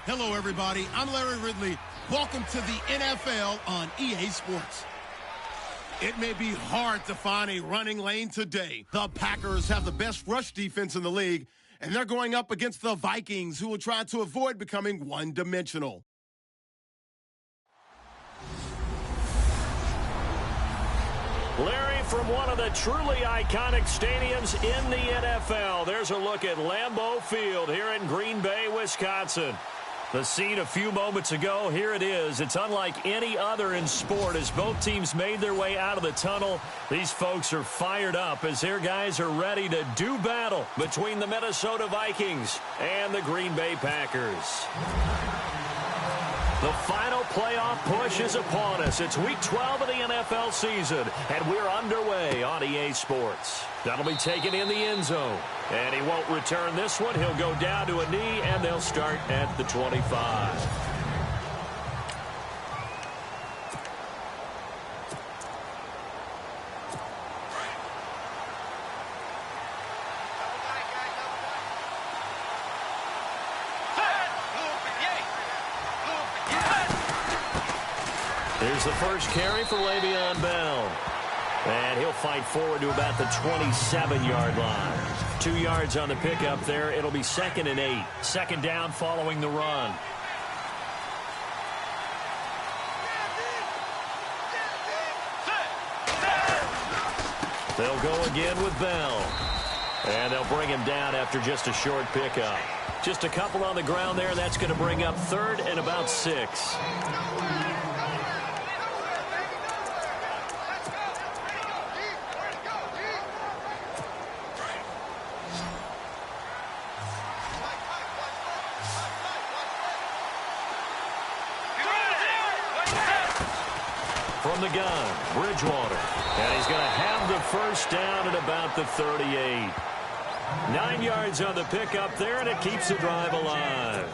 Hello, everybody. I'm Larry Ridley. Welcome to the NFL on EA Sports. It may be hard to find a running lane today. The Packers have the best rush defense in the league, and they're going up against the Vikings, who will try to avoid becoming one-dimensional. Larry, from one of the truly iconic stadiums in the NFL, there's a look at Lambeau Field here in Green Bay, Wisconsin. The scene a few moments ago, here it is. It's unlike any other in sport as both teams made their way out of the tunnel. These folks are fired up as their guys are ready to do battle between the Minnesota Vikings and the Green Bay Packers. The final playoff push is upon us. It's Week 12 of the NFL season, and we're underway on EA Sports. That'll be taken in the end zone, and he won't return this one. He'll go down to a knee, and they'll start at the 25. Here's the first carry for Le'Veon Bell. And he'll fight forward to about the 27-yard line. 2 yards on the pickup there. It'll be 2nd and 8. Second down following the run. They'll go again with Bell. And they'll bring him down after just a short pickup. Just a couple on the ground there. That's going to bring up 3rd and about 6. From the gun, Bridgewater. And he's going to have the first down at about the 38. 9 yards on the pickup there, and it keeps the drive alive.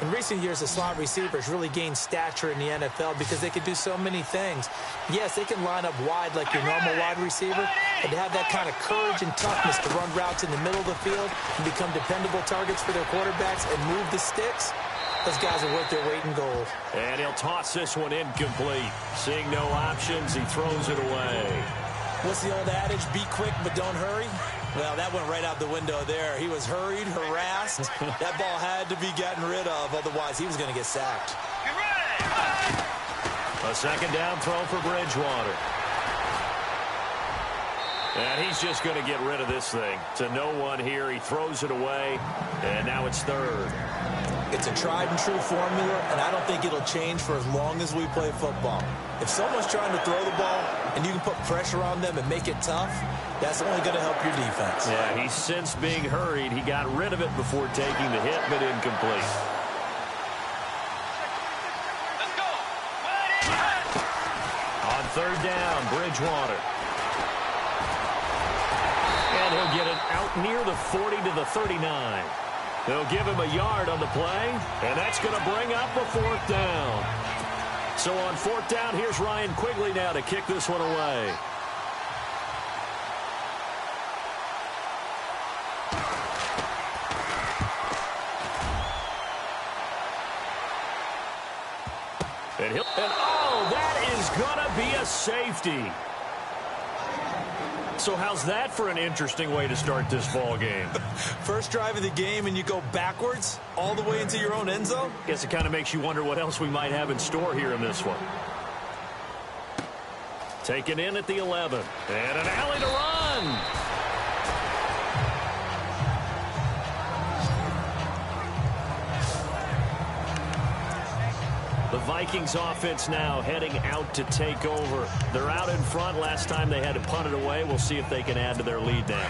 In recent years, the slot receivers really gained stature in the NFL because they can do so many things. Yes, they can line up wide like your normal wide receiver, but to have that kind of courage and toughness to run routes in the middle of the field and become dependable targets for their quarterbacks and move the sticks, those guys are worth their weight in gold. And he'll toss this one incomplete. Seeing no options, he throws it away. What's the old adage? Be quick, but don't hurry. Well, that went right out the window there. He was hurried, harassed. That ball had to be gotten rid of, otherwise he was going to get sacked. A second down throw for Bridgewater. And he's just going to get rid of this thing. To no one here. He throws it away, and now it's 3rd. It's a tried-and-true formula, and I don't think it'll change for as long as we play football. If someone's trying to throw the ball and you can put pressure on them and make it tough, that's only going to help your defense. Yeah, he's since being hurried. He got rid of it before taking the hit, but incomplete. Let's go. On 3rd down, Bridgewater. And he'll get it out near the 40 to the 39. They'll give him a yard on the play, and that's going to bring up a 4th down. So on 4th down, here's Ryan Quigley now to kick this one away. And oh, that is going to be a safety. So how's that for an interesting way to start this ball game? First drive of the game and you go backwards all the way into your own end zone? Guess it kind of makes you wonder what else we might have in store here in this one. Taken in at the 11. And an alley to run. The Vikings offense now heading out to take over. They're out in front. Last time they had to punt it away. We'll see if they can add to their lead now.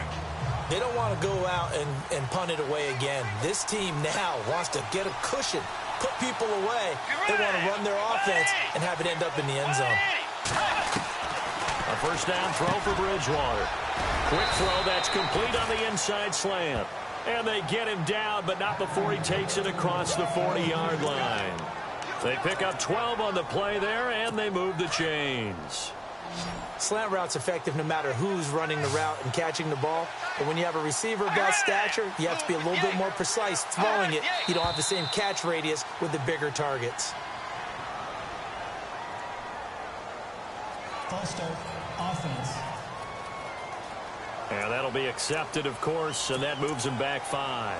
They don't want to go out and punt it away again. This team now wants to get a cushion, put people away. They want to run their offense and have it end up in the end zone. A first down throw for Bridgewater. Quick throw that's complete on the inside slant. And they get him down, but not before he takes it across the 40-yard line. They pick up 12 on the play there, and they move the chains. Slant route's effective no matter who's running the route and catching the ball. But when you have a receiver of that stature, you have to be a little bit more precise throwing it. You don't have the same catch radius with the bigger targets. False start, offense. And that'll be accepted, of course, and that moves him back 5.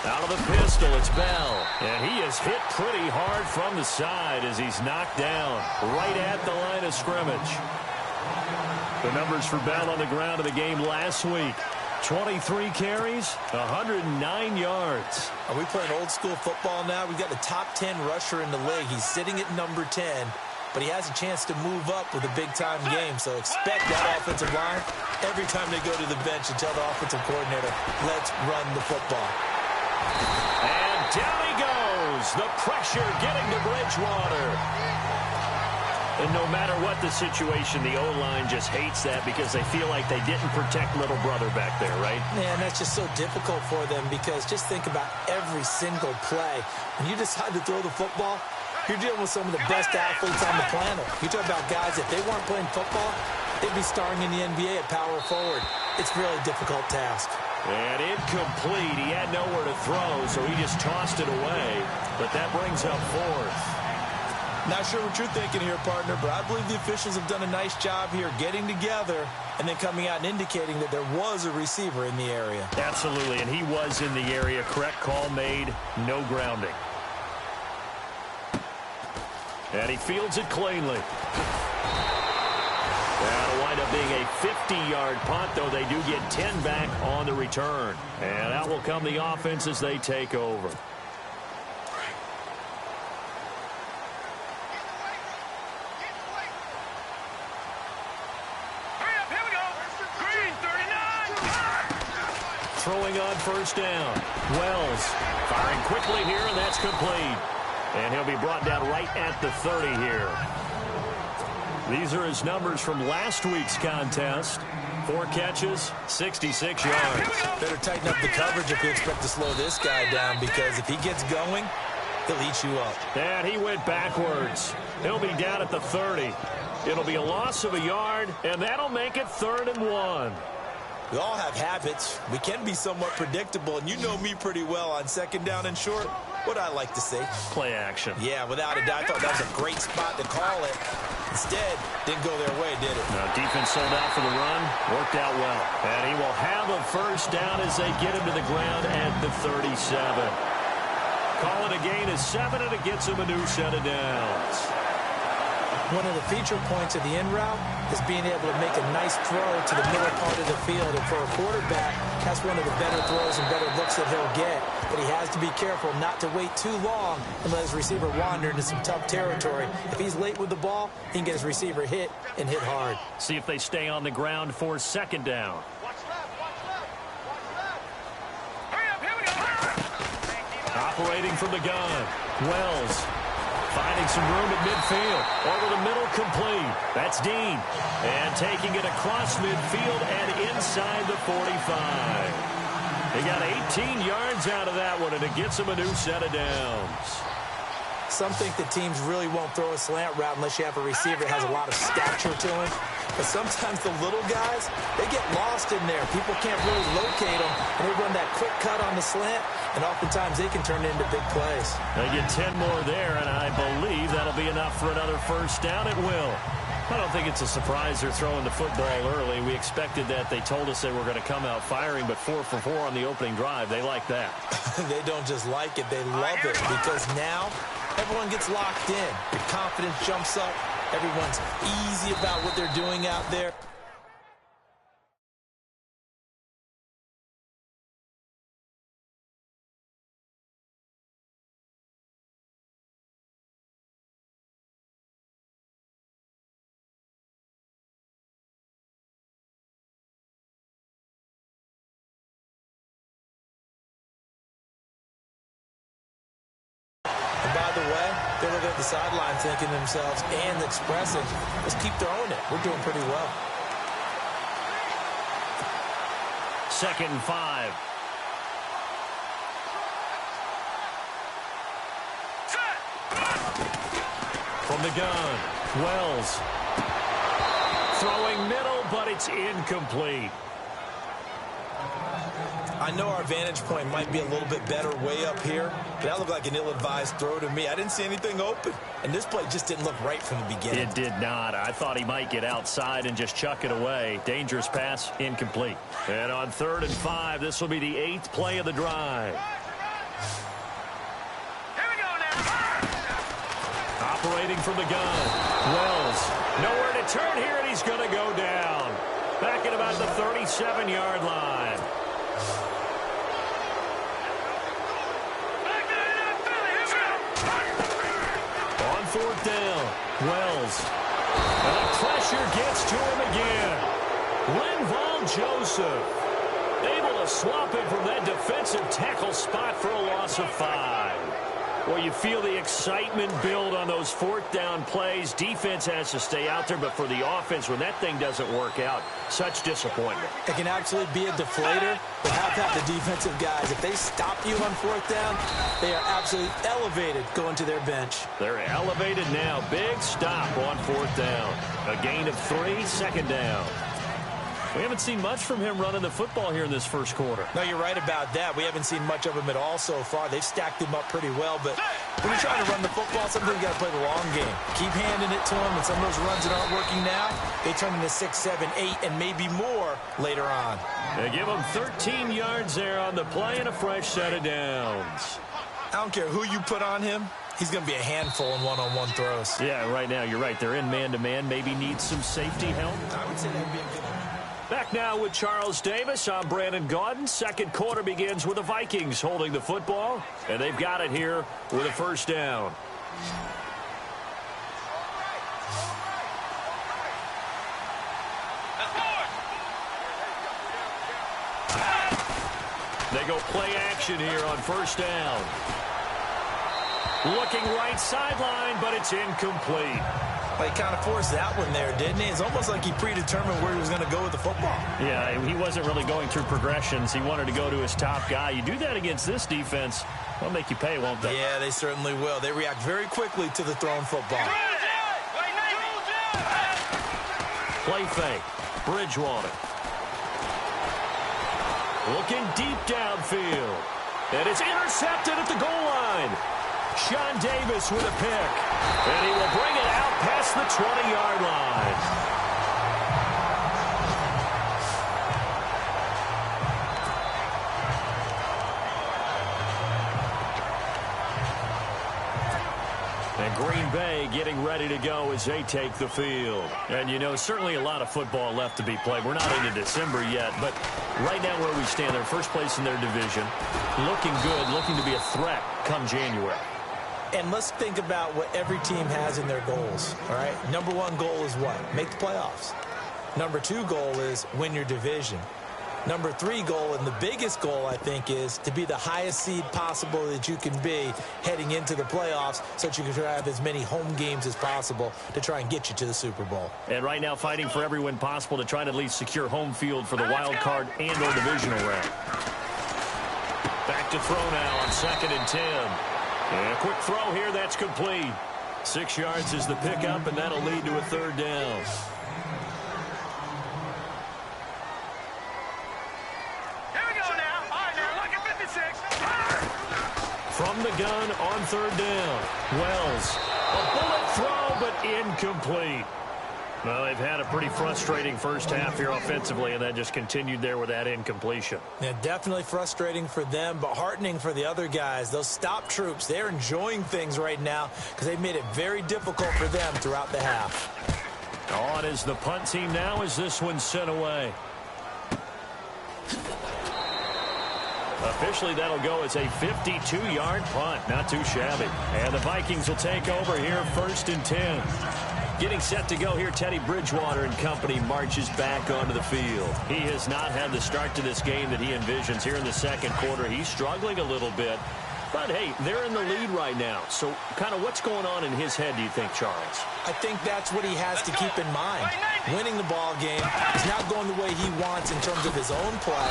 Out of the pistol, it's Bell. And he is hit pretty hard from the side as he's knocked down right at the line of scrimmage. The numbers for Bell on the ground in the game last week. 23 carries, 109 yards. Are we playing old school football now? We've got the top 10 rusher in the league. He's sitting at number 10, but he has a chance to move up with a big-time game. So expect that offensive line every time they go to the bench and tell the offensive coordinator, let's run the football. And down he goes. The pressure getting to Bridgewater. And no matter what the situation, the O-line just hates that because they feel like they didn't protect little brother back there, right? Man, that's just so difficult for them because just think about every single play. When you decide to throw the football, you're dealing with some of the best athletes on the planet. You talk about guys, if they weren't playing football, they'd be starring in the NBA at power forward. It's a really difficult task. And incomplete. He had nowhere to throw, so he just tossed it away. But that brings up 4th. Not sure what you're thinking here, partner, but I believe the officials have done a nice job here getting together and then coming out and indicating that there was a receiver in the area. Absolutely, and he was in the area. Correct call made. No grounding. And he fields it cleanly. That'll wind up being a 50-yard punt, though they do get 10 back on the return. And out will come the offense as they take over. Throwing on first down. Wells firing quickly here, and that's complete. And he'll be brought down right at the 30 here. These are his numbers from last week's contest. 4 catches, 66 yards. Better tighten up the coverage if you expect to slow this guy down, because if he gets going, he'll eat you up. And he went backwards. He'll be down at the 30. It'll be a loss of a yard, and that'll make it 3rd and 1. We all have habits. We can be somewhat predictable, and you know me pretty well on 2nd down and short. What I like to say? Play action. Yeah, without a doubt. I thought that was a great spot to call it. Instead, didn't go their way, did it? No, defense sold out for the run. Worked out well. And he will have a first down as they get him to the ground at the 37. Call it a gain of 7, and it gets him a new set of downs. One of the feature points of the in route is being able to make a nice throw to the middle part of the field. And for a quarterback, that's one of the better throws and better looks that he'll get. But he has to be careful not to wait too long and let his receiver wander into some tough territory. If he's late with the ball, he can get his receiver hit and hit hard. See if they stay on the ground for 2nd down. Operating from the gun. Wells finding some room at midfield. Over the middle, complete. That's Dean. And taking it across midfield and inside the 45. They got 18 yards out of that one, and it gets them a new set of downs. Some think that teams really won't throw a slant route unless you have a receiver that has a lot of stature to him. But sometimes the little guys, they get lost in there. People can't really locate them, and they run that quick cut on the slant, and oftentimes they can turn it into big plays. They get 10 more there, and I believe that'll be enough for another first down. It will. I don't think it's a surprise they're throwing the football early. We expected that. They told us they were going to come out firing, but 4 for 4 on the opening drive. They like that. They don't just like it, they love it, because now everyone gets locked in. Your confidence jumps up. Everyone's easy about what they're doing out there. And by the way, they're looking at the sideline thinking to themselves and expressing, let's keep throwing it. We're doing pretty well. 2nd and 5. From the gun, Wells. Throwing middle, but it's incomplete. I know our vantage point might be a little bit better way up here, but that looked like an ill-advised throw to me. I didn't see anything open, and this play just didn't look right from the beginning. It did not. I thought he might get outside and just chuck it away. Dangerous pass, incomplete. And on 3rd and 5, this will be the 8th play of the drive. Here we go now. Operating from the gun. Wells, nowhere to turn here, and he's going to go down. Back at about the 37-yard line. On 4th down, Wells. And the pressure gets to him again. Linval Joseph able to swap him from that defensive tackle spot for a loss of 5. Well, you feel the excitement build on those 4th down plays. Defense has to stay out there, but for the offense, when that thing doesn't work out, such disappointment. It can absolutely be a deflator, but how about the defensive guys? If they stop you on 4th down, they are absolutely elevated going to their bench. They're elevated now. Big stop on 4th down. A gain of 3, 2nd down. We haven't seen much from him running the football here in this first quarter. No, you're right about that. We haven't seen much of him at all so far. They've stacked him up pretty well, but when you're trying to run the football, sometimes you got to play the long game. Keep handing it to him, and some of those runs that aren't working now, they turn into 6, 7, 8, and maybe more later on. They give him 13 yards there on the play and a fresh set of downs. I don't care who you put on him. He's going to be a handful in one-on-one throws. Yeah, right now, you're right. They're in man-to-man. Maybe needs some safety help. I would say that would be a good one. Back now with Charles Davis. I'm Brandon Gaudin. Second quarter begins with the Vikings holding the football, and they've got it here with a 1st down. They go play action here on 1st down. Looking right sideline, but it's incomplete. Well, he kind of forced that one there, didn't he? It's almost like he predetermined where he was going to go with the football. Yeah, he wasn't really going through progressions. He wanted to go to his top guy. You do that against this defense, they'll make you pay, won't they? Yeah, they certainly will. They react very quickly to the thrown football. Play fake. Bridgewater. Looking deep downfield. And it's intercepted at the goal line. Sean Davis with a pick. And he will bring it out past the 20-yard line. And Green Bay getting ready to go as they take the field. And, you know, certainly a lot of football left to be played. We're not into December yet, but right now where we stand, they're first place in their division. Looking good, looking to be a threat come January. And let's think about what every team has in their goals, all right? Number 1 goal is what? Make the playoffs. Number 2 goal is win your division. Number 3 goal, and the biggest goal, I think, is to be the highest seed possible that you can be heading into the playoffs so that you can try to have as many home games as possible to try and get you to the Super Bowl. And right now fighting for every win possible to try to at least secure home field for the wild card and or divisional round. Back to throw now on 2nd and 10. And a quick throw here, that's complete. 6 yards is the pickup, and that'll lead to a 3rd down. Here we go now. All right, now look at 56. From the gun on 3rd down. Wells. A bullet throw, but incomplete. Well, they've had a pretty frustrating first half here offensively, and that just continued there with that incompletion. Yeah, definitely frustrating for them, but heartening for the other guys. Those stop troops, they're enjoying things right now because they've made it very difficult for them throughout the half. On is the punt team now as this one's sent away. Officially, that'll go as a 52-yard punt. Not too shabby. And the Vikings will take over here 1st and 10. Getting set to go here, Teddy Bridgewater and company marches back onto the field. He has not had the start to this game that he envisions here in the second quarter. He's struggling a little bit. But, hey, they're in the lead right now. So, kind of what's going on in his head, do you think, Charles? I think that's what he has to keep in mind. winning the ball game. He's not going the way he wants in terms of his own play.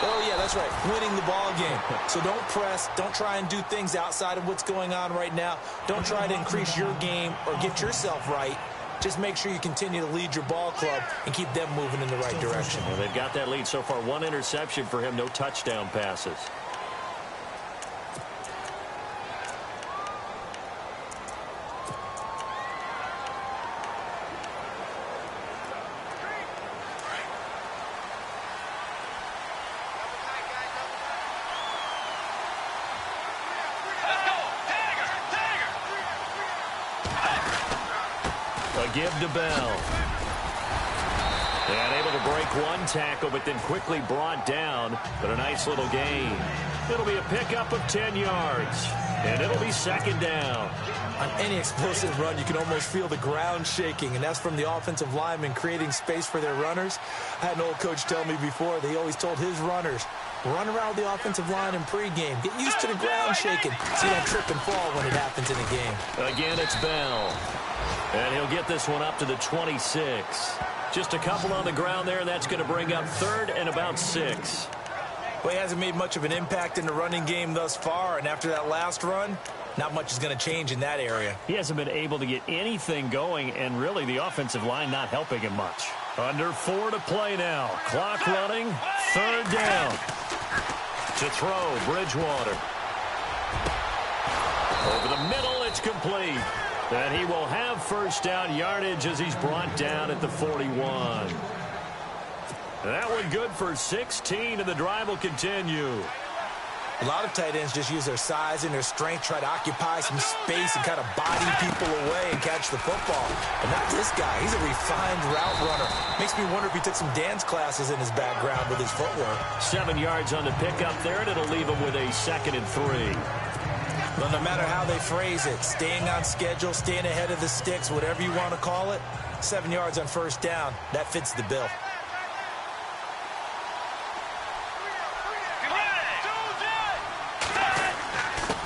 Oh, yeah, that's right, winning the ball game. So don't press. Don't try and do things outside of what's going on right now. Don't try to increase your game or get yourself right. Just make sure you continue to lead your ball club and keep them moving in the right direction. Well, they've got that lead so far. 1 interception for him, no touchdown passes. Give to Bell. And able to break one tackle, but then quickly brought down. But a nice little gain. It'll be a pickup of 10 yards. And it'll be 2nd down. On any explosive run, you can almost feel the ground shaking, and that's from the offensive linemen creating space for their runners. I had an old coach tell me before, they always told his runners, run around the offensive line in pregame. Get used to the ground shaking so you don't trip and fall when it happens in a game. Again, it's Bell. And he'll get this one up to the 26. Just a couple on the ground there, and that's going to bring up 3rd and about 6. Well, he hasn't made much of an impact in the running game thus far, and after that last run, not much is going to change in that area. He hasn't been able to get anything going, and really the offensive line not helping him much. Under 4 to play now. Clock running, 3rd down. To throw, Bridgewater. Over the middle, it's complete. And he will have 1st down yardage as he's brought down at the 41. That one good for 16, and the drive will continue. A lot of tight ends just use their size and their strength, try to occupy some space and kind of body people away and catch the football. But not this guy. He's a refined route runner. Makes me wonder if he took some dance classes in his background with his footwork. 7 yards on the pickup there, and it'll leave him with a 2nd and 3. Well, no matter how they phrase it, staying on schedule, staying ahead of the sticks, whatever you want to call it, 7 yards on 1st down, that fits the bill.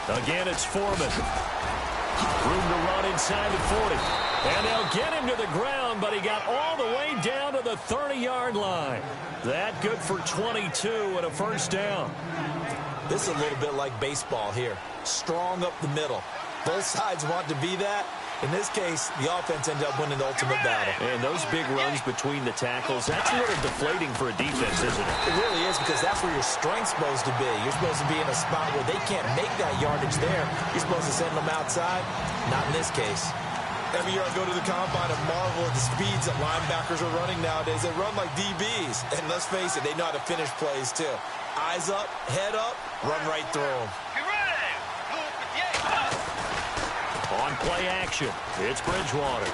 Again, it's Foreman. Room to run inside the 40. And they'll get him to the ground, but he got all the way down to the 30-yard line. That good for 22 and a 1st down. This is a little bit like baseball here. Strong up the middle. Both sides want to be that. In this case, the offense ended up winning the ultimate battle. And those big runs between the tackles, that's a little deflating for a defense, isn't it? It really is, because that's where your strength's supposed to be. You're supposed to be in a spot where they can't make that yardage there. You're supposed to send them outside. Not in this case. Every year I go to the combine and marvel at the speeds that linebackers are running nowadays. They run like DBs. And let's face it, they know how to finish plays too. Eyes up, head up, run right through them. On play action, it's Bridgewater.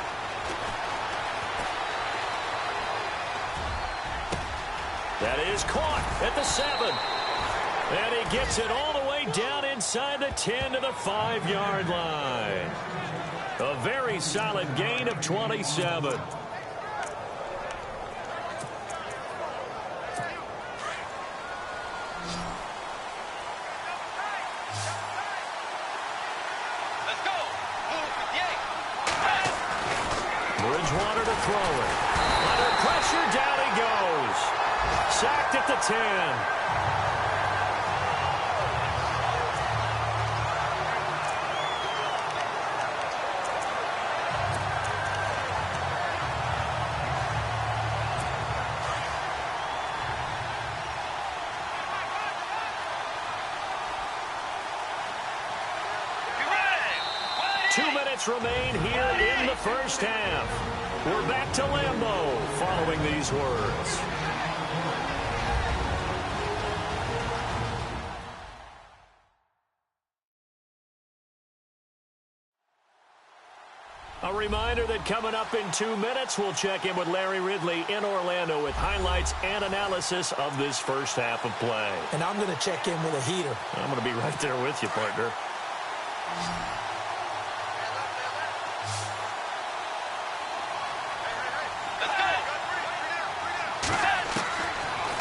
That is caught at the 7. And he gets it all the way down inside the 10 to the 5-yard line. A very solid gain of 27. Bridgewater to throw it. Under pressure, down he goes. Sacked at the 10. Remain here in the first half. We're back to Lambeau following these words. A reminder that coming up in 2 minutes, we'll check in with Larry Ridley in Orlando with highlights and analysis of this first half of play. And I'm going to check in with a heater. I'm going to be right there with you, partner.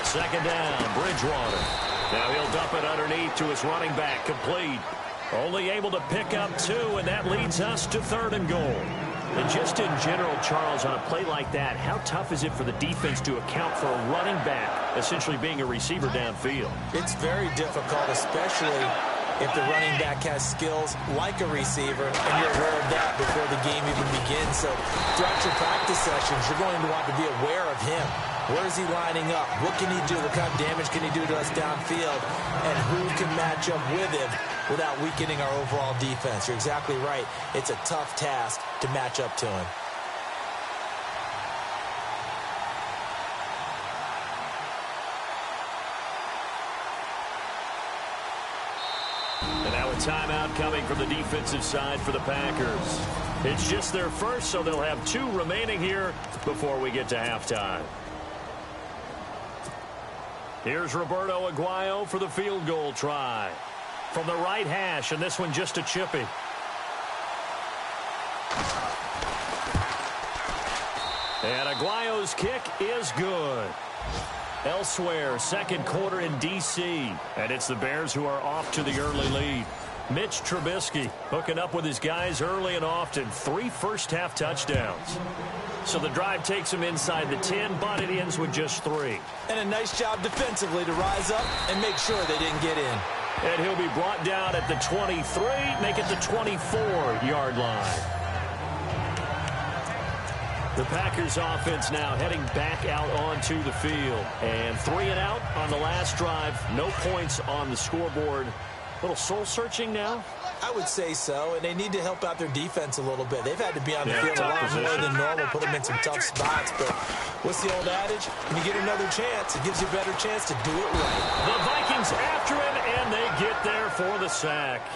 Second down, Bridgewater. Now he'll dump it underneath to his running back, complete. Only able to pick up 2, and that leads us to 3rd and goal. And just in general, Charles, on a play like that, how tough is it for the defense to account for a running back essentially being a receiver downfield? It's very difficult, especially if the running back has skills like a receiver, and you're aware of that before the game even begins. So throughout your practice sessions, you're going to want to be aware of him. Where is he lining up? What can he do? What kind of damage can he do to us downfield? And who can match up with him without weakening our overall defense? You're exactly right. It's a tough task to match up to him. And now a timeout coming from the defensive side for the Packers. It's just their first, so they'll have 2 remaining here before we get to halftime. Here's Roberto Aguayo for the field goal try. From the right hash, and this one just a chippy. And Aguayo's kick is good. Elsewhere, second quarter in D.C., and it's the Bears who are off to the early lead. Mitch Trubisky hooking up with his guys early and often. 3 first-half touchdowns. So the drive takes him inside the 10, but it ends with just 3. And a nice job defensively to rise up and make sure they didn't get in. And he'll be brought down at the 23, make it the 24-yard line. The Packers offense now heading back out onto the field. And 3 and out on the last drive. No points on the scoreboard. A little soul-searching now? I would say so, and they need to help out their defense a little bit. They've had to be on the field a lot more than normal, put them in some tough spots. But what's the old adage? When you get another chance, it gives you a better chance to do it right. The Vikings after him, and they get there for the sack.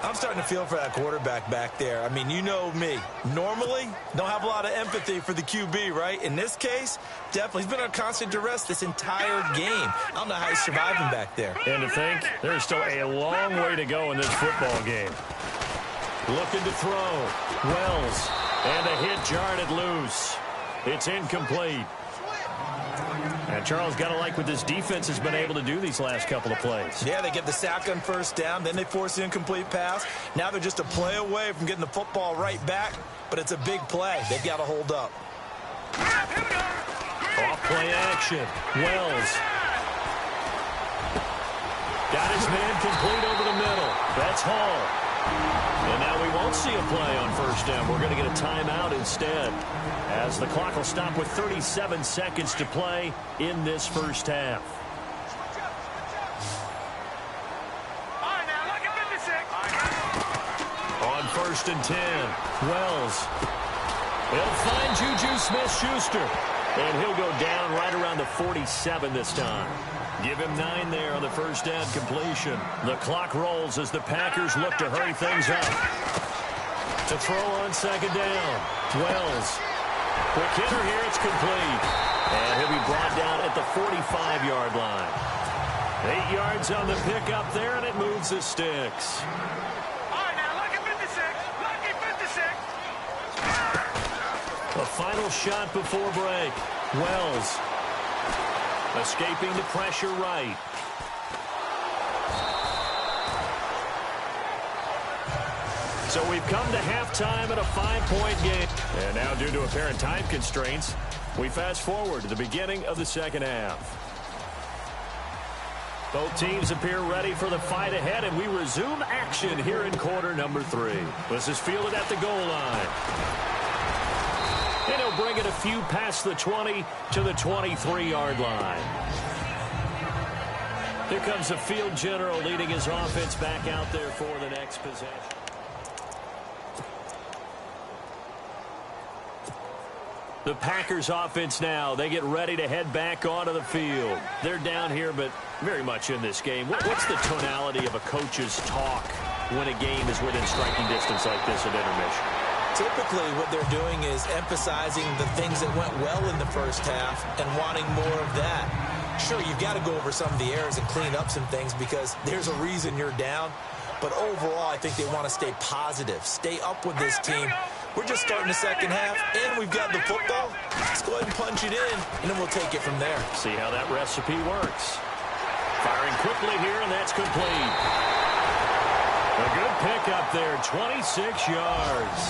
I'm starting to feel for that quarterback back there. I mean, you know me. Normally, don't have a lot of empathy for the QB, right? In this case, definitely. He's been on constant duress this entire game. I don't know how he's surviving back there. And to think, there's still a long way to go in this football game. Looking to throw. Wells. And a hit jarred it loose. It's incomplete. And Charles, got to like what this defense has been able to do these last couple of plays. Yeah, they get the sack on first down, then they force the incomplete pass. Now they're just a play away from getting the football right back, but it's a big play. They've got to hold up. Off play action. Wells. Got his man complete over the middle. That's Hall. And now we won't see a play on first down. We're going to get a timeout instead, as the clock will stop with 37 seconds to play in this first half. All right, now look at 56. On first and 10, Wells. He'll find Juju Smith-Schuster, and he'll go down right around the 47 this time. Give him 9 there on the first down completion. The clock rolls as the Packers look to hurry things up. To throw on second down, Wells. Quick hitter here, it's complete. And he'll be brought down at the 45-yard line. 8 yards on the pickup there, and it moves the sticks. All right, now look at 56. Lucky 56. A final shot before break. Wells. Escaping the pressure right. So we've come to halftime at a 5-point game. And now, due to apparent time constraints, we fast forward to the beginning of the second half. Both teams appear ready for the fight ahead, and we resume action here in quarter number 3. This is fielded at the goal line. And he'll bring it a few past the 20 to the 23-yard line. Here comes the field general leading his offense back out there for the next possession. The Packers offense now, they get ready to head back onto the field. They're down here, but very much in this game. What's the tonality of a coach's talk when a game is within striking distance like this at intermission? Typically, what they're doing is emphasizing the things that went well in the first half and wanting more of that. Sure, you've got to go over some of the errors and clean up some things because there's a reason you're down. But overall, I think they want to stay positive, stay up with this team. We're just starting the second half, and we've got the football. Let's go ahead and punch it in, and then we'll take it from there. See how that recipe works. Firing quickly here, and that's complete. A good pickup there, 26 yards.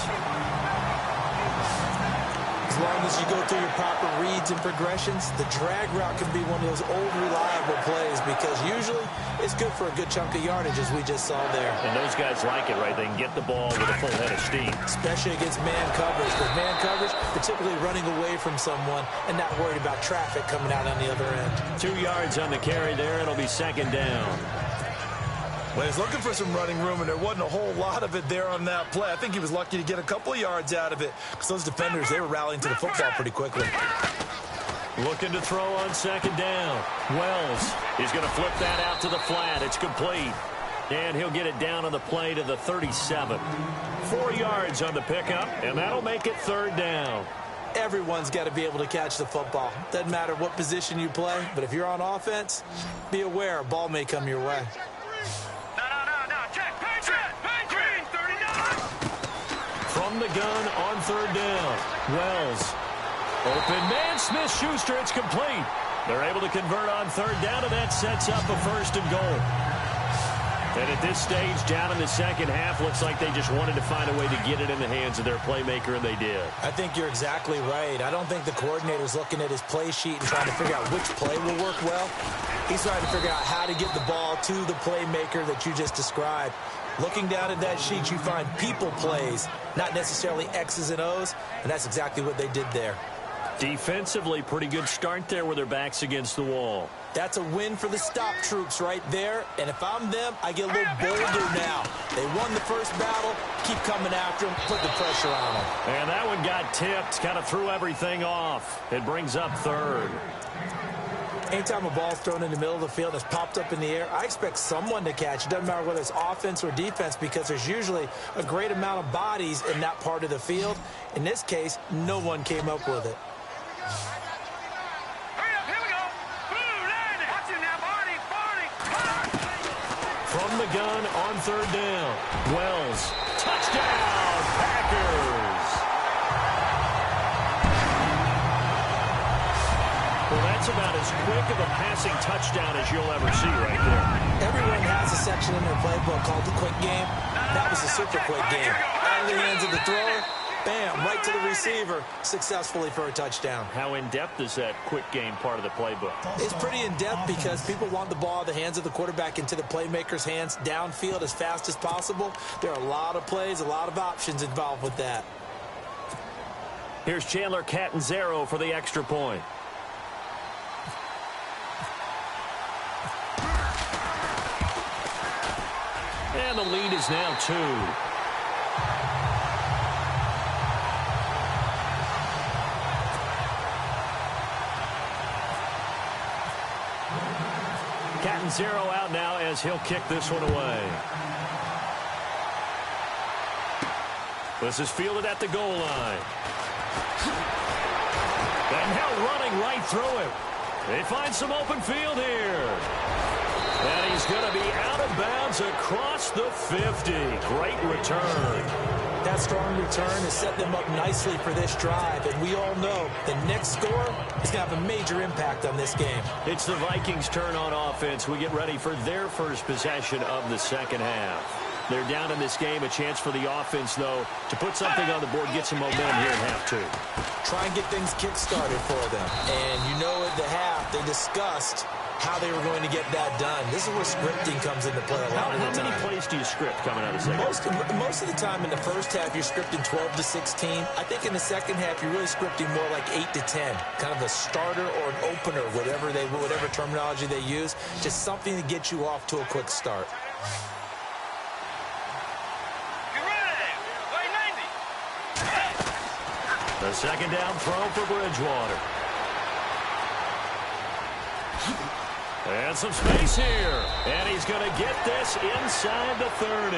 As long as you go through your proper reads and progressions, the drag route can be one of those old reliable plays because usually it's good for a good chunk of yardage, as we just saw there. And those guys like it, right? They can get the ball with a full head of steam. Especially against man coverage. With man coverage, they're typically running away from someone and not worried about traffic coming out on the other end. 2 yards on the carry there. It'll be second down. Well, he's looking for some running room, and there wasn't a whole lot of it there on that play. I think he was lucky to get a couple of yards out of it because those defenders, they were rallying to the football pretty quickly. Looking to throw on second down. Wells is going to flip that out to the flat. It's complete. And he'll get it down on the play to the 37. 4 yards on the pickup, and that'll make it third down. Everyone's got to be able to catch the football. Doesn't matter what position you play, but if you're on offense, be aware a ball may come your way. From the gun on third down. Wells. Open man, Smith-Schuster, it's complete. They're able to convert on third down, and that sets up a first and goal. And at this stage, down in the second half, looks like they just wanted to find a way to get it in the hands of their playmaker, and they did. I think you're exactly right. I don't think the coordinator's looking at his play sheet and trying to figure out which play will work well. He's trying to figure out how to get the ball to the playmaker that you just described. Looking down at that sheet, you find people plays, not necessarily X's and O's, and that's exactly what they did there. Defensively, pretty good start there with their backs against the wall. That's a win for the stop troops right there, and if I'm them, I get a little bolder now. They won the first battle, keep coming after them, put the pressure on them. And that one got tipped, kind of threw everything off. It brings up third. Anytime a ball's thrown in the middle of the field and it's popped up in the air, I expect someone to catch. It doesn't matter whether it's offense or defense because there's usually a great amount of bodies in that part of the field. In this case, no one came up with it. From the gun on third down. Wells. Touchdown, Packers. Well, that's about as quick of a passing touchdown as you'll ever see right there. Everyone has a section in their playbook called the quick game. That was a super quick game. Out of the hands of the thrower, bam, right to the receiver, successfully for a touchdown. How in-depth is that quick game part of the playbook? It's pretty in-depth because people want the ball out of the hands of the quarterback into the playmaker's hands downfield as fast as possible. There are a lot of plays, a lot of options involved with that. Here's Chandler Catanzaro for the extra point. And the lead is now 2. Catanzaro out now as he'll kick this one away. This is fielded at the goal line. And now running right through it. They find some open field here. And he's going to be out of bounds across the 50. Great return. That strong return has set them up nicely for this drive. And we all know the next score is going to have a major impact on this game. It's the Vikings' turn on offense. We get ready for their first possession of the second half. They're down in this game. A chance for the offense, though, to put something on the board, get some momentum here in half 2. Try and get things kick-started for them. And you know at the half, they discussed how they were going to get that done. This is where scripting comes into play a lot of the time. How many plays do you script coming out of the second half? Most of the time in the first half, you're scripting 12 to 16. I think in the second half, you're really scripting more like 8 to 10. Kind of a starter or an opener, whatever terminology they use. Just something to get you off to a quick start. The second down throw for Bridgewater. And some space here. And he's going to get this inside the 30.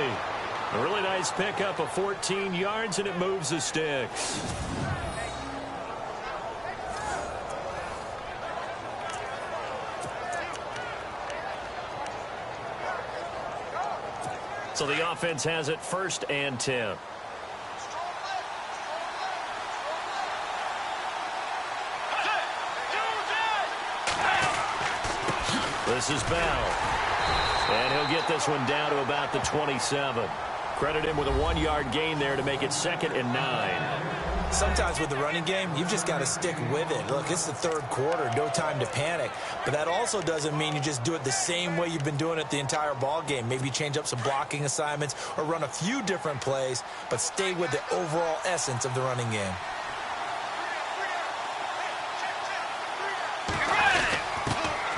A really nice pickup of 14 yards, and it moves the sticks. So the offense has it 1st and 10. This is Bell. And he'll get this one down to about the 27. Credit him with a 1-yard gain there to make it 2nd and 9. Sometimes with the running game, you've just got to stick with it. Look, it's the 3rd quarter, no time to panic. But that also doesn't mean you just do it the same way you've been doing it the entire ball game. Maybe change up some blocking assignments or run a few different plays, but stay with the overall essence of the running game.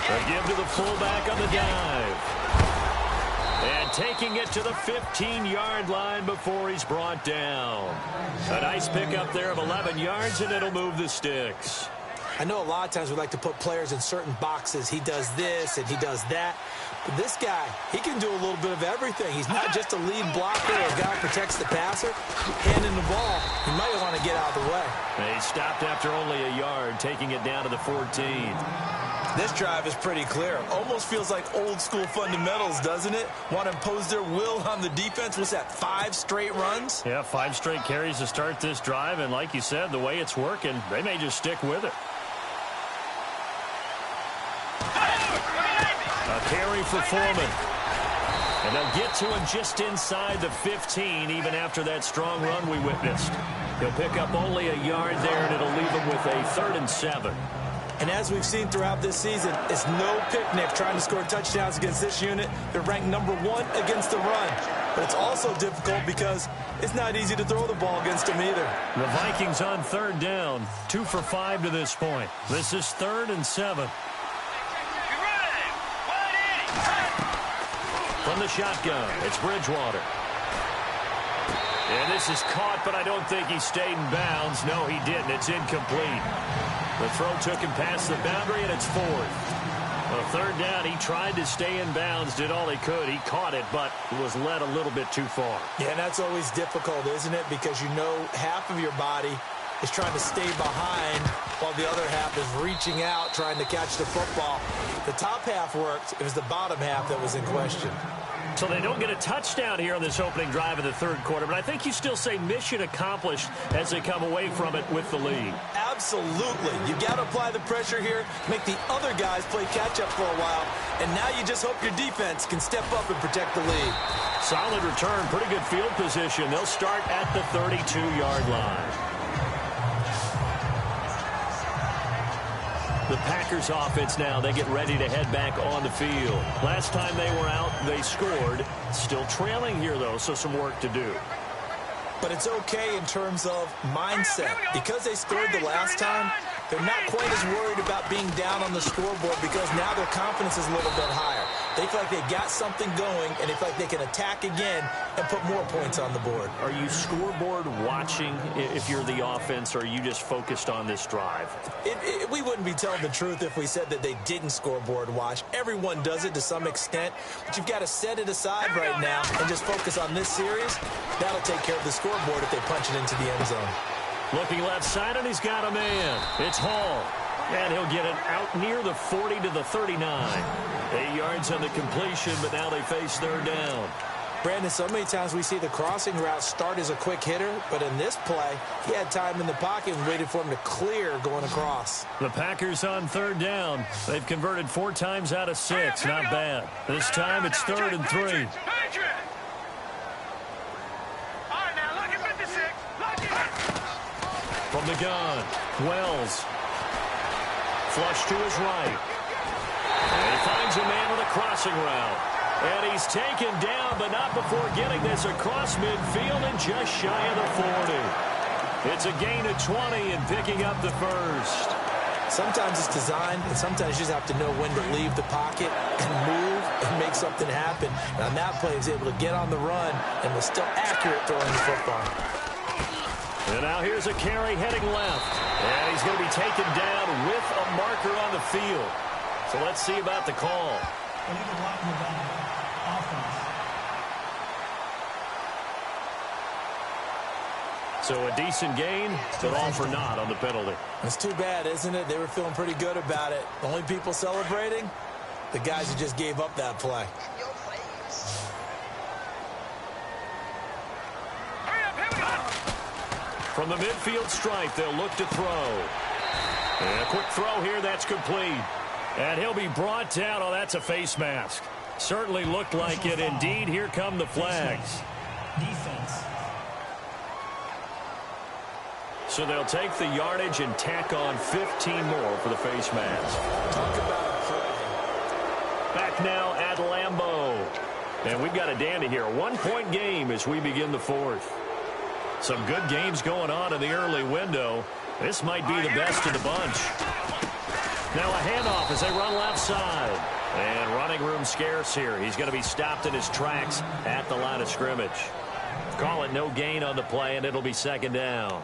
A give to the fullback on the dive. And taking it to the 15-yard line before he's brought down. A nice pickup there of 11 yards, and it'll move the sticks. I know a lot of times we like to put players in certain boxes. He does this and he does that. But this guy, he can do a little bit of everything. He's not just a lead blocker or a guy who protects the passer. Handing the ball, he might want to get out of the way. He stopped after only a yard, taking it down to the 14. This drive is pretty clear. Almost feels like old school fundamentals, doesn't it? Want to impose their will on the defense. What's that, 5 straight runs? Yeah, 5 straight carries to start this drive. And like you said, the way it's working, they may just stick with it. A carry for Foreman. And they'll get to him just inside the 15, even after that strong run we witnessed. He'll pick up only a yard there, and it'll leave him with a 3rd and 7. And as we've seen throughout this season, it's no picnic trying to score touchdowns against this unit. They're ranked number 1 against the run. But it's also difficult because it's not easy to throw the ball against them either. The Vikings on 3rd down, 2 for 5 to this point. This is 3rd and 7. From the shotgun, it's Bridgewater. And this is caught, but I don't think he stayed in bounds. No, he didn't. It's incomplete. The throw took him past the boundary, and it's 4th. On 3rd down, he tried to stay in bounds, did all he could. He caught it, but was led a little bit too far. Yeah, and that's always difficult, isn't it? Because you know half of your body is trying to stay behind while the other half is reaching out, trying to catch the football. The top half worked. It was the bottom half that was in question. So they don't get a touchdown here on this opening drive of the 3rd quarter, but I think you still say mission accomplished as they come away from it with the lead. Absolutely. You got to apply the pressure here, make the other guys play catch-up for a while, and now you just hope your defense can step up and protect the lead. Solid return, pretty good field position. They'll start at the 32-yard line. The Packers offense now, they get ready to head back on the field. Last time they were out, they scored. Still trailing here, though, so some work to do. But it's okay in terms of mindset. Because they scored the last time, they're not quite as worried about being down on the scoreboard because now their confidence is a little bit higher. They feel like they got something going, and they feel like they can attack again and put more points on the board. Are you scoreboard watching if you're the offense, or are you just focused on this drive? We wouldn't be telling the truth if we said that they didn't scoreboard watch. Everyone does it to some extent, but you've got to set it aside right now and just focus on this series. That'll take care of the scoreboard if they punch it into the end zone. Looking left side, and he's got a man. It's Hall. And he'll get it out near the 40 to the 39. 8 yards on the completion, but now they face 3rd down. Brandon, so many times we see the crossing route start as a quick hitter, but in this play, he had time in the pocket and waited for him to clear going across. The Packers on 3rd down. They've converted 4 times out of 6. Not bad. This time it's 3rd and 3. From the gun, Wells. Flush to his right. And he finds a man on the crossing route. And he's taken down, but not before getting this across midfield and just shy of the 40. It's a gain of 20 and picking up the 1st. Sometimes it's designed, and sometimes you just have to know when to leave the pocket and move and make something happen. And on that play, he was able to get on the run and was still accurate throwing the football. And now here's a carry heading left. And he's going to be taken down with a marker on the field. So let's see about the call. So a decent gain, but all for naught on the penalty. It's too bad, isn't it? They were feeling pretty good about it. The only people celebrating, the guys who just gave up that play. From the midfield stripe, they'll look to throw. And a quick throw here, that's complete. And he'll be brought down. Oh, that's a face mask. Certainly looked like it. Indeed, here come the flags. Defense. So they'll take the yardage and tack on 15 more for the face mask. Talk about a play. Back now at Lambeau. And we've got a dandy here. A 1-point game as we begin the fourth. Some good games going on in the early window. This might be the best of the bunch. Now a handoff as they run left side. And running room scarce here. He's going to be stopped in his tracks at the line of scrimmage. Call it no gain on the play, and it'll be second down.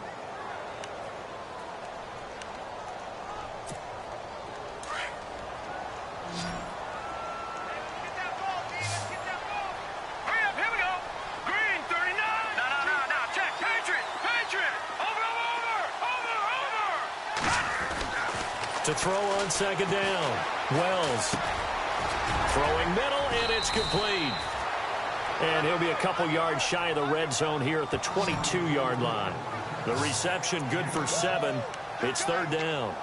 To throw on second down. Wells throwing middle, and it's complete. And he'll be a couple yards shy of the red zone here at the 22-yard line. The reception good for 7. It's third down.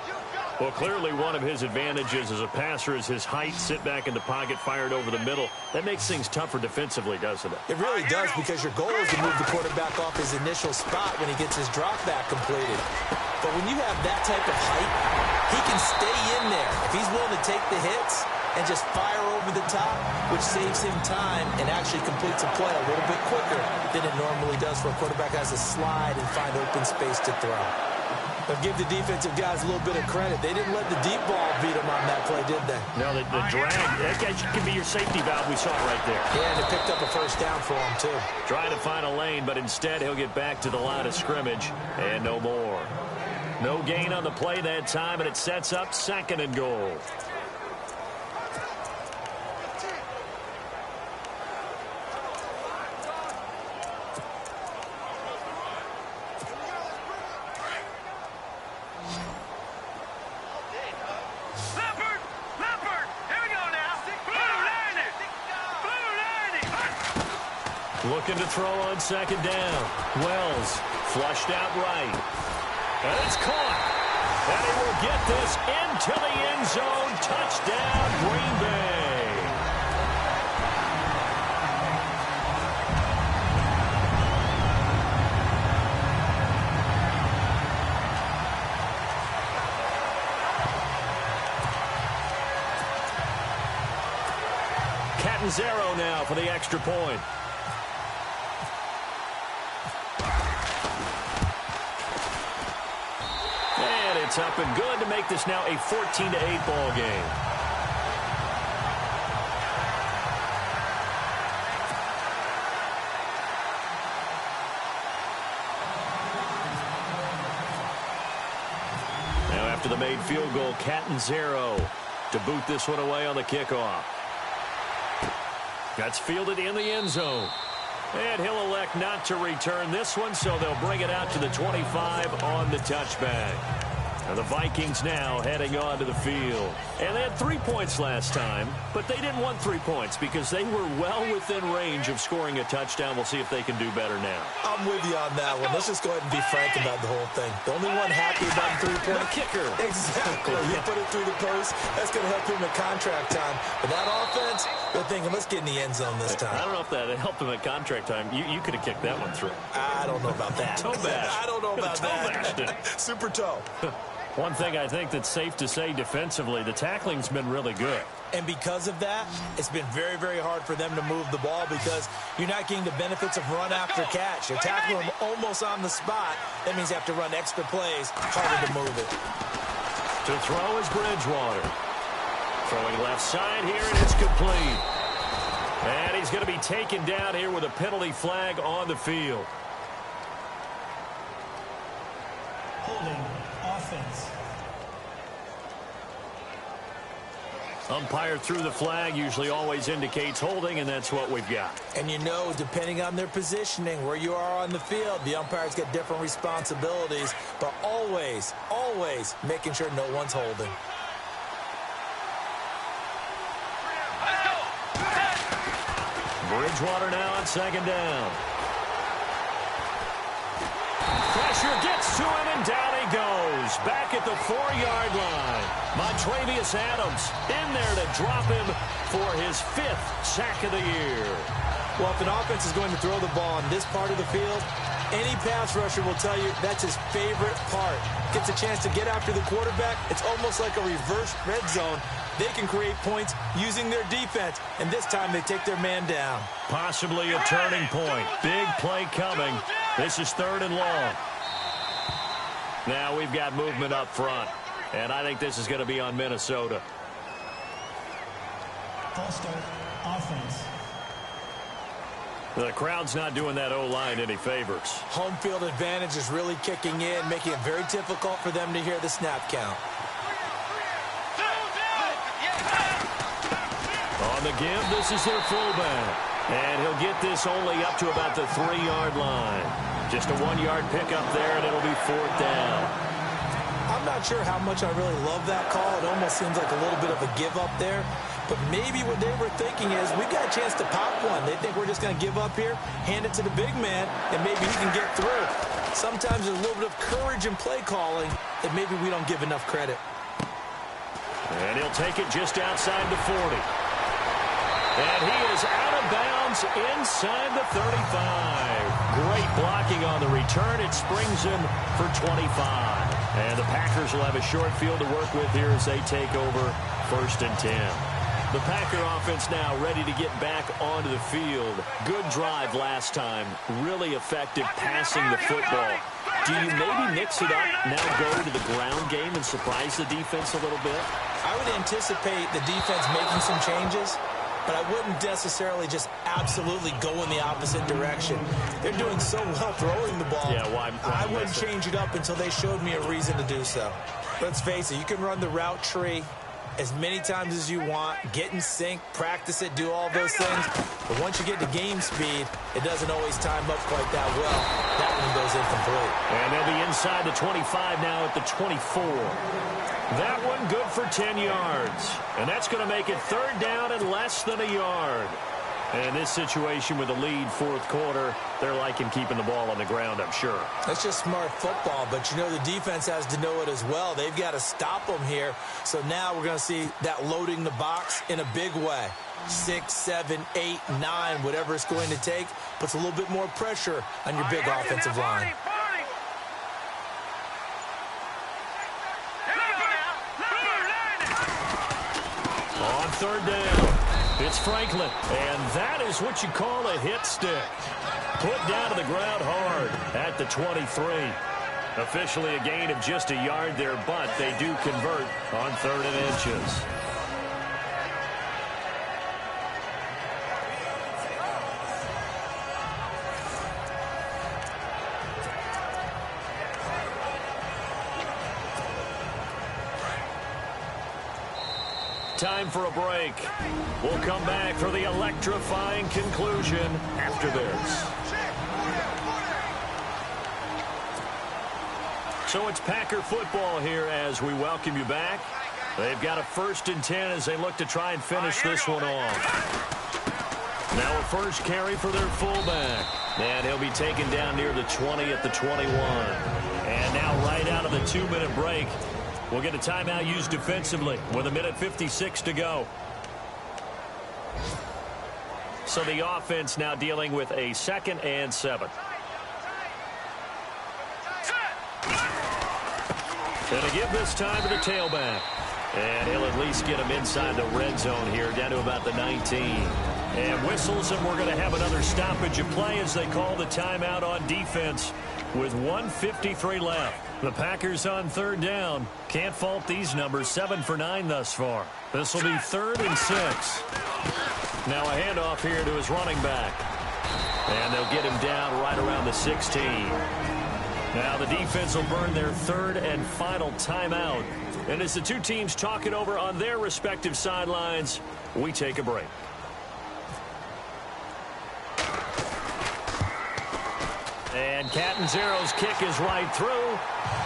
Well, clearly one of his advantages as a passer is his height. Sit back in the pocket, fired over the middle. That makes things tougher defensively, doesn't it? It really does, because your goal is to move the quarterback off his initial spot when he gets his drop back completed. But when you have that type of height, he can stay in there. If he's willing to take the hits and just fire over the top, which saves him time and actually completes a play a little bit quicker than it normally does for a quarterback has to slide and find open space to throw. But give the defensive guys a little bit of credit. They didn't let the deep ball beat them on that play, did they? No, the drag, that can be your safety valve. We saw it right there. Yeah, and it picked up a first down for him, too. Trying to find a lane, but instead he'll get back to the line of scrimmage and no more. No gain on the play that time, and it sets up second and goal. Looking to throw on second down. Wells flushed out right. And it's caught. And he will get this into the end zone. Touchdown, Green Bay. Catanzaro now for the extra point. It's up and good to make this now a 14-8 ball game. Now after the made field goal, Catanzaro to boot this one away on the kickoff. That's fielded in the end zone. And he'll elect not to return this one, so they'll bring it out to the 25 on the touchback. And the Vikings now heading on to the field. And they had 3 points last time, but they didn't want 3 points because they were well within range of scoring a touchdown. We'll see if they can do better now. I'm with you on that one. Let's just go ahead and be frank about the whole thing. The only one happy about 3 points. The kicker. Exactly. You put it through the post. That's going to help him at contract time. But that offense, they're thinking, let's get in the end zone this time. I don't know if that helped him at contract time. You could have kicked that one through. I don't know about that. Toe bash. I don't know about that. Super toe. One thing I think that's safe to say defensively, the tackling's been really good. And because of that, it's been very, very hard for them to move the ball because you're not getting the benefits of run after catch. You're tackling them almost on the spot. That means you have to run extra plays, harder to move it. To throw is Bridgewater. Throwing left side here, and it's complete. And he's going to be taken down here with a penalty flag on the field. Holding offense. Umpire threw the flag, usually always indicates holding, and that's what we've got. And you know, depending on their positioning, where you are on the field, the umpires get different responsibilities, but always, always making sure no one's holding. Bridgewater now on second down. Pressure gets to him, and down he goes. Back at the 4-yard line. Montravius Adams in there to drop him for his 5th sack of the year. Well, if an offense is going to throw the ball on this part of the field, any pass rusher will tell you that's his favorite part. Gets a chance to get after the quarterback. It's almost like a reverse red zone. They can create points using their defense, and this time they take their man down. Possibly a turning point. Big play coming. This is 3rd and long. Now we've got movement up front, and I think this is going to be on Minnesota. False start, offense. The crowd's not doing that O-line any favors. Home field advantage is really kicking in, making it very difficult for them to hear the snap count. On the give, this is their fullback. And he'll get this only up to about the 3-yard line. Just a 1-yard pickup there, and it'll be 4th down. I'm not sure how much I really love that call. It almost seems like a little bit of a give up there. But maybe what they were thinking is, we've got a chance to pop one. They think we're just going to give up here, hand it to the big man, and maybe he can get through. Sometimes there's a little bit of courage in play calling that maybe we don't give enough credit. And he'll take it just outside the 40. And he is out of bounds inside the 35. Great blocking on the return. It springs him for 25. And the Packers will have a short field to work with here as they take over 1st and 10. The Packer offense now ready to get back onto the field. Good drive last time. Really effective passing the football. Do you maybe mix it up, now go to the ground game and surprise the defense a little bit? I would anticipate the defense making some changes, but I wouldn't necessarily just absolutely go in the opposite direction. They're doing so well throwing the ball. Yeah, why I wouldn't change it up until they showed me a reason to do so. Let's face it, you can run the route tree as many times as you want, get in sync, practice it, do all those things. But once you get to game speed, it doesn't always time up quite that well. That one goes incomplete. And they'll be inside the 25 now at the 24. That one good for 10 yards. And that's going to make it 3rd down and less than a yard. And in this situation with the lead 4th quarter, they're liking keeping the ball on the ground, I'm sure. That's just smart football, but you know the defense has to know it as well. They've got to stop them here. So now we're going to see that loading the box in a big way. 6, 7, 8, 9, whatever it's going to take, puts a little bit more pressure on your big offensive line. On 3rd down, it's Franklin, and that is what you call a hit stick. Put down to the ground hard at the 23. Officially a gain of just a yard there, but they do convert on 3rd and inches. Time for a break. We'll come back for the electrifying conclusion after this. So it's Packer football here as we welcome you back. They've got a 1st and 10 as they look to try and finish this one off. Now a first carry for their fullback. And he'll be taken down near the 20 at the 21. And now right out of the 2-minute break, we'll get a timeout used defensively with 1:56 to go. So the offense now dealing with a 2nd and 7. And to give this time to the tailback. And he'll at least get him inside the red zone here, down to about the 19. And whistles, and we're going to have another stoppage of play as they call the timeout on defense with 1:53 left. The Packers on 3rd down. Can't fault these numbers. 7 for 9 thus far. This will be 3rd and 6. Now a handoff here to his running back. And they'll get him down right around the 16. Now the defense will burn their 3rd and final timeout. And as the two teams talk it over on their respective sidelines, we take a break. And Catanzero's kick is right through.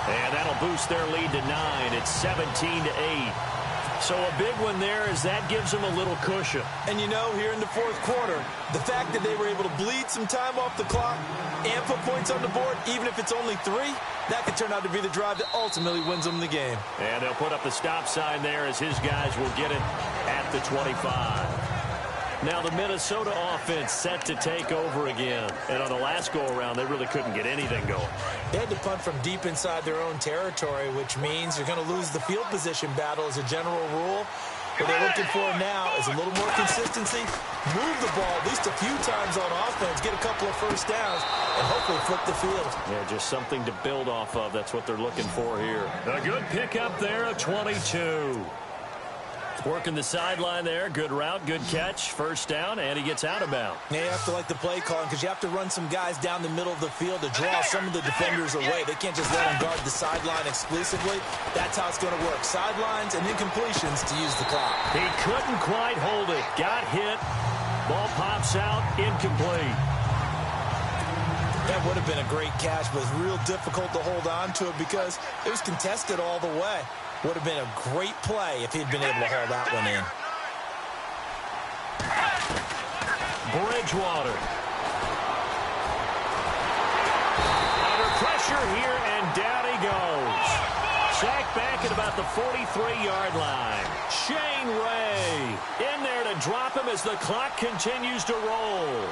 And that'll boost their lead to 9. It's 17-8. So a big one there as that gives them a little cushion. And you know, here in the 4th quarter, the fact that they were able to bleed some time off the clock and put points on the board, even if it's only 3, that could turn out to be the drive that ultimately wins them the game. And they'll put up the stop sign there as his guys will get it at the 25. Now the Minnesota offense set to take over again. And on the last go-around, they really couldn't get anything going. They had to punt from deep inside their own territory, which means you're going to lose the field position battle as a general rule. What they're looking for now is a little more consistency, move the ball at least a few times on offense, get a couple of first downs, and hopefully flip the field. Yeah, just something to build off of. That's what they're looking for here. A good pickup there, a 22. Working the sideline there. Good route, good catch. First down, and he gets out of bounds. Yeah, you have to like the play calling because you have to run some guys down the middle of the field to draw some of the defenders away. They can't just let them guard the sideline exclusively. That's how it's going to work. Sidelines and incompletions to use the clock. He couldn't quite hold it. Got hit. Ball pops out. Incomplete. That would have been a great catch, but it's real difficult to hold on to it because it was contested all the way. Would have been a great play if he'd been able to hold that one in. Bridgewater. Under pressure here, and down he goes. Sacked back at about the 43-yard line. Shane Ray in there to drop him as the clock continues to roll.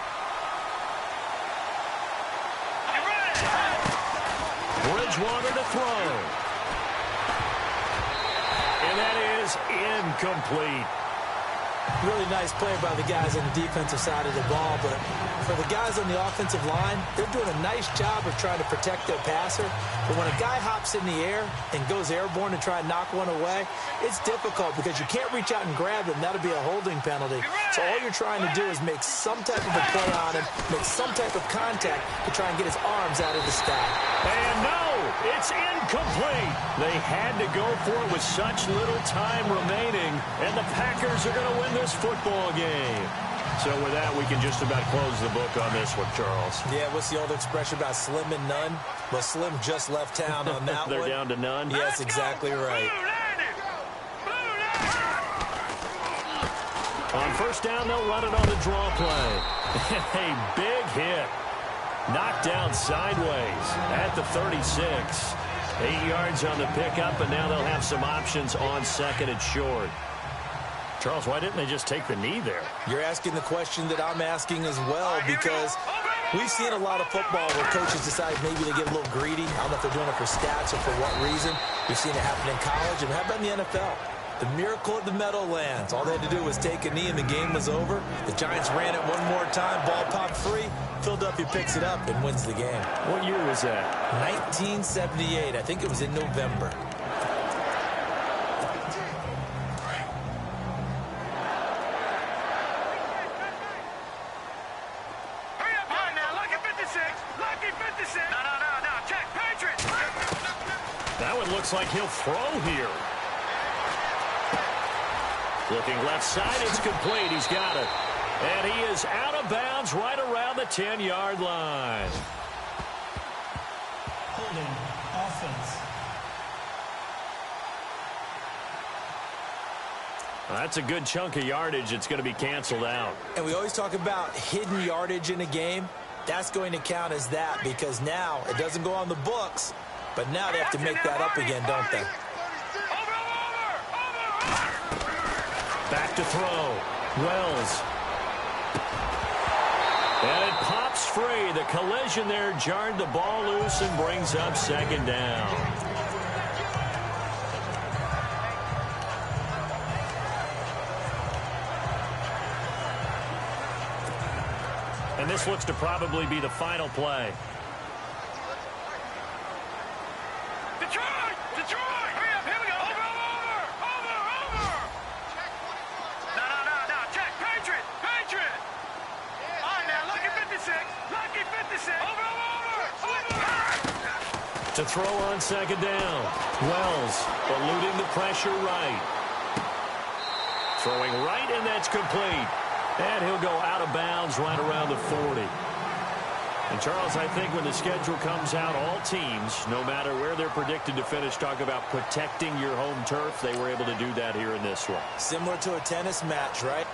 Bridgewater to throw. And that is incomplete. Really nice play by the guys on the defensive side of the ball, but for the guys on the offensive line, they're doing a nice job of trying to protect their passer. But when a guy hops in the air and goes airborne to try and knock one away, it's difficult because you can't reach out and grab him. That'll be a holding penalty. So all you're trying to do is make some type of a play on him, make some type of contact to try and get his arms out of the stack. And no, it's incomplete. They had to go for it with such little time remaining, and the Packers are going to win this football game. So with that, we can just about close the book on this one, Charles. Yeah, what's the old expression about slim and none? Well, Slim just left town on that They're one. down to none? Yes, exactly right. On first down, they'll run it on the draw play. A big hit. Knocked down sideways at the 36. 8 yards on the pickup, and now they'll have some options on second and short. Charles, why didn't they just take the knee there? You're asking the question that I'm asking as well, because we've seen a lot of football where coaches decide maybe they get a little greedy. I don't know if they're doing it for stats or for what reason. We've seen it happen in college, and how about in the NFL? The miracle of the Meadowlands. All they had to do was take a knee, and the game was over. The Giants ran it one more time. Ball popped free. Philadelphia picks it up and wins the game. What year was that? 1978. I think it was in November. That one looks like he'll throw here. Looking left side, it's complete. He's got it. And he is out of bounds right around the 10-yard line. Holding offense. Well, that's a good chunk of yardage. It's going to be canceled out. And we always talk about hidden yardage in a game. That's going to count as that because now it doesn't go on the books, but now they have to make that up again, don't they? Back to throw. Wells. And it pops free. The collision there jarred the ball loose and brings up second down. And this looks to probably be the final play. Detroit! Detroit! Hurry up, here we go! Over! No, check! Patriot! All right, now, lucky 56! Lucky 56! Over! To throw on second down. Wells eluding the pressure right. Throwing right, and that's complete. And he'll go out of bounds right around the 40. And, Charles, I think when the schedule comes out, all teams, no matter where they're predicted to finish, talk about protecting your home turf. They were able to do that here in this one. Similar to a tennis match, right?